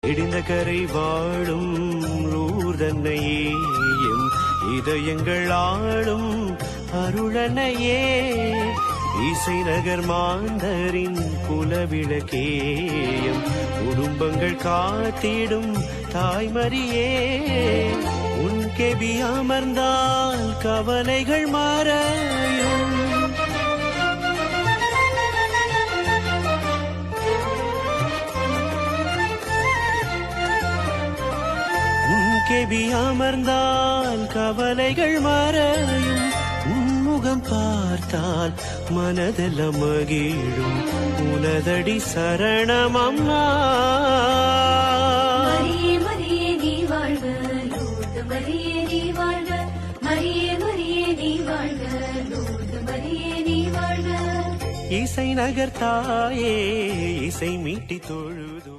இடிந்த கரை வாழும் லூர்தன்னையேயும் இதயங்கள் ஆளும் அருளனையே இசை நகர் மாந்தரின் குலவிளக்கேயம் குடும்பங்கள் காத்திடும் தாய்மரியே உன் கெபி அமர்ந்தால் கவலைகள் மறையும் கெபி அமர்ந்தால் கவலைகள் மறையும் உன்முகம் பார்த்தால் மனதெல்லாம் மகிழும் உனதடி சரணம் அம்மா மரியே மரியே நீ வாழ்க லூர்து மரியே நீ வாழ்க மரியே மரியே நீ வாழ்க லூர்து மரியே நீ வாழ்க இசை நகர் தாயே இசை மீட்டி தொழுது